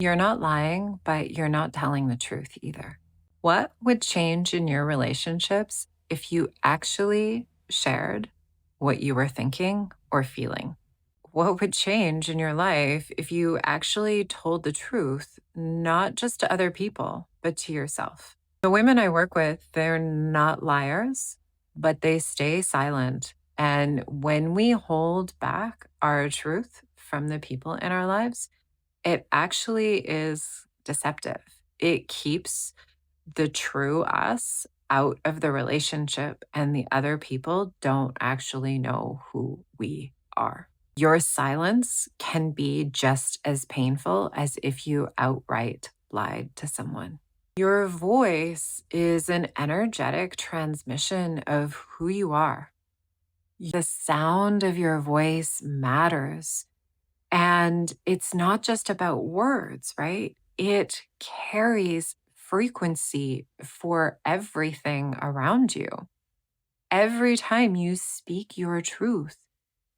You're not lying, but you're not telling the truth either. What would change in your relationships if you actually shared what you were thinking or feeling? What would change in your life if you actually told the truth, not just to other people, but to yourself? The women I work with, they're not liars, but they stay silent. And when we hold back our truth from the people in our lives, it actually is deceptive. It keeps the true us out of the relationship, and the other people don't actually know who we are. Your silence can be just as painful as if you outright lied to someone. Your voice is an energetic transmission of who you are. The sound of your voice matters. And it's not just about words, right? It carries frequency for everything around you. Every time you speak your truth,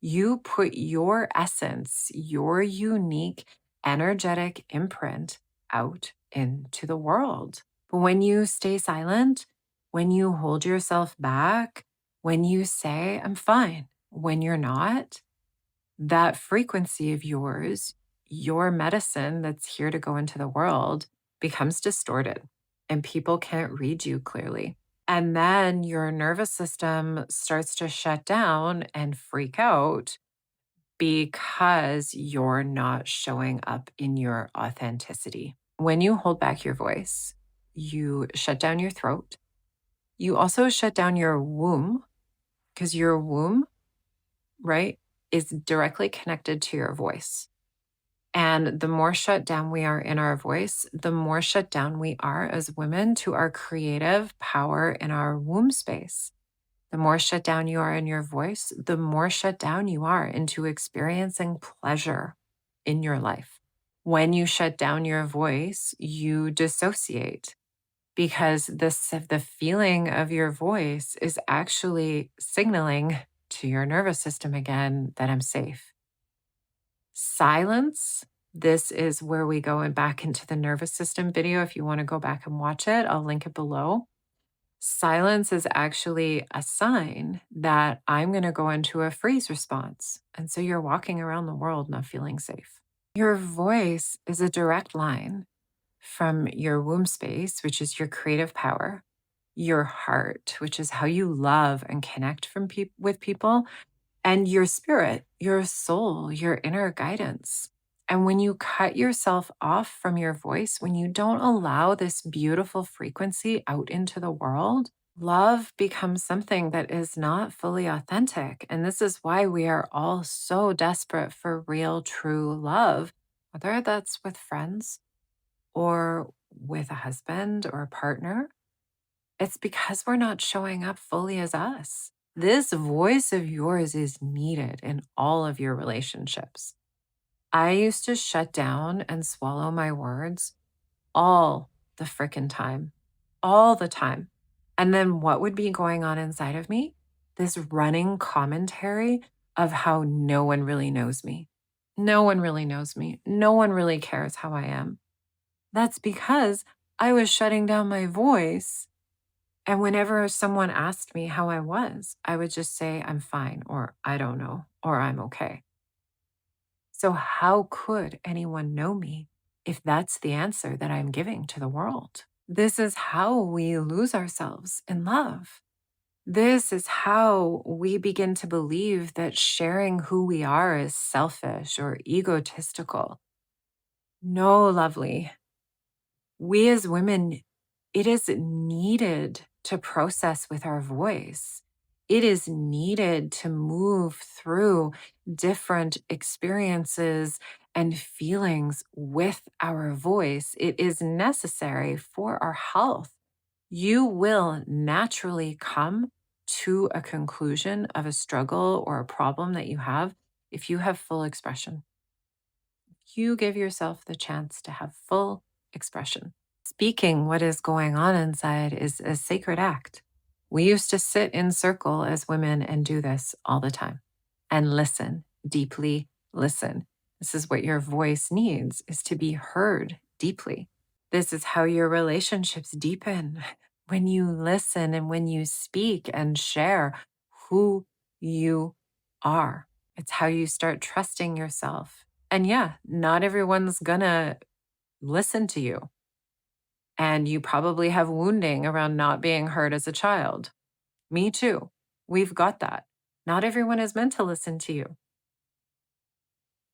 you put your essence, your unique energetic imprint out into the world. But when you stay silent, when you hold yourself back, when you say, I'm fine, when you're not, that frequency of yours, your medicine that's here to go into the world, becomes distorted and people can't read you clearly. And then your nervous system starts to shut down and freak out because you're not showing up in your authenticity. When you hold back your voice, you shut down your throat. You also shut down your womb, because your womb, right, is directly connected to your voice. And the more shut down we are in our voice, the more shut down we are as women to our creative power in our womb space. The more shut down you are in your voice, the more shut down you are into experiencing pleasure in your life. When you shut down your voice, you dissociate, because the feeling of your voice is actually signaling to your nervous system again that I'm safe. Silence. This is where we go and back into the nervous system video. If you want to go back and watch it, I'll link it below. Silence is actually a sign that I'm going to go into a freeze response. And so you're walking around the world not feeling safe. Your voice is a direct line from your womb space, which is your creative power, your heart, which is how you love and connect with people, and your spirit, your soul, your inner guidance. And when you cut yourself off from your voice, when you don't allow this beautiful frequency out into the world, love becomes something that is not fully authentic. And this is why we are all so desperate for real, true love, whether that's with friends or with a husband or a partner. It's because we're not showing up fully as us. This voice of yours is needed in all of your relationships. I used to shut down and swallow my words all the frickin' time, all the time. And then what would be going on inside of me? This running commentary of how no one really knows me. No one really knows me. No one really cares how I am. That's because I was shutting down my voice. And whenever someone asked me how I was, I would just say, I'm fine, or I don't know, or I'm okay. So, how could anyone know me if that's the answer that I'm giving to the world? This is how we lose ourselves in love. This is how we begin to believe that sharing who we are is selfish or egotistical. No, lovely. We as women, it is needed to process with our voice. It is needed to move through different experiences and feelings with our voice. It is necessary for our health. You will naturally come to a conclusion of a struggle or a problem that you have if you have full expression. You give yourself the chance to have full expression. Speaking what is going on inside is a sacred act. We used to sit in circle as women and do this all the time and listen, deeply listen. This is what your voice needs, is to be heard deeply. This is how your relationships deepen when you listen and when you speak and share who you are. It's how you start trusting yourself. And yeah, not everyone's gonna listen to you. And you probably have wounding around not being heard as a child. Me too. We've got that. Not everyone is meant to listen to you.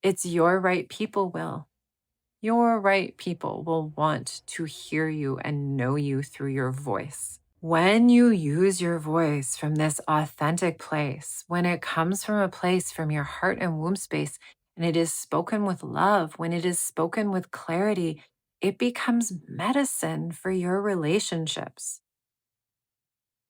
It's your right people will. Your right people will want to hear you and know you through your voice. When you use your voice from this authentic place, when it comes from a place from your heart and womb space, and it is spoken with love, when it is spoken with clarity, it becomes medicine for your relationships.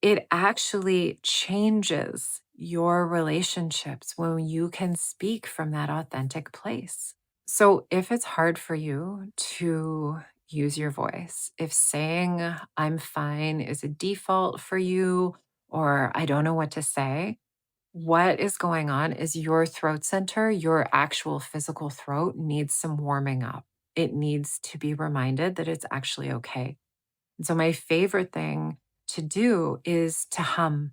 It actually changes your relationships when you can speak from that authentic place. So, if it's hard for you to use your voice, if saying I'm fine is a default for you, or I don't know what to say, what is going on is your throat center, your actual physical throat needs some warming up. It needs to be reminded that it's actually okay. And so, my favorite thing to do is to hum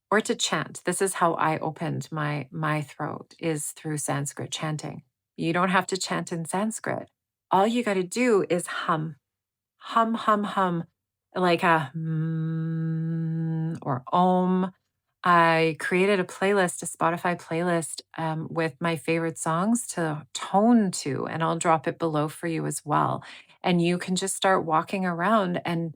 or to chant. This is how I opened my throat, is through Sanskrit chanting. You don't have to chant in Sanskrit. All you got to do is hum. Hum, hum, hum, like a or om. I created a playlist, a Spotify playlist with my favorite songs to tone to, and I'll drop it below for you as well. And you can just start walking around and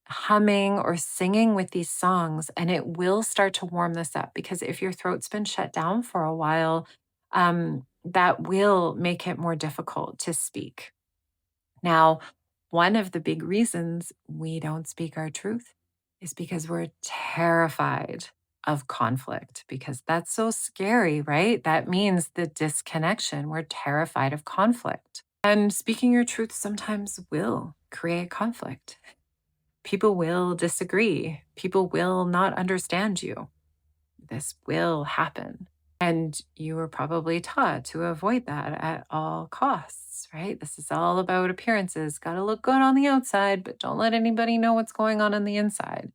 humming or singing with these songs, and it will start to warm this up, because if your throat's been shut down for a while, that will make it more difficult to speak. Now, one of the big reasons we don't speak our truth is because we're terrified of conflict, because that's so scary, right? That means the disconnection. We're terrified of conflict. And speaking your truth sometimes will create conflict. People will disagree. People will not understand you. This will happen. And you were probably taught to avoid that at all costs, right? This is all about appearances. Got to look good on the outside, but don't let anybody know what's going on the inside.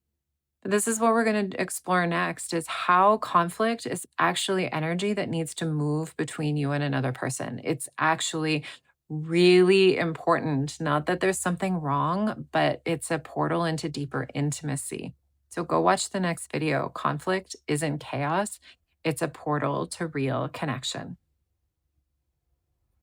But this is what we're going to explore next, is how conflict is actually energy that needs to move between you and another person. It's actually really important. Not that there's something wrong, but it's a portal into deeper intimacy. So go watch the next video. Conflict isn't chaos, it's a portal to real connection.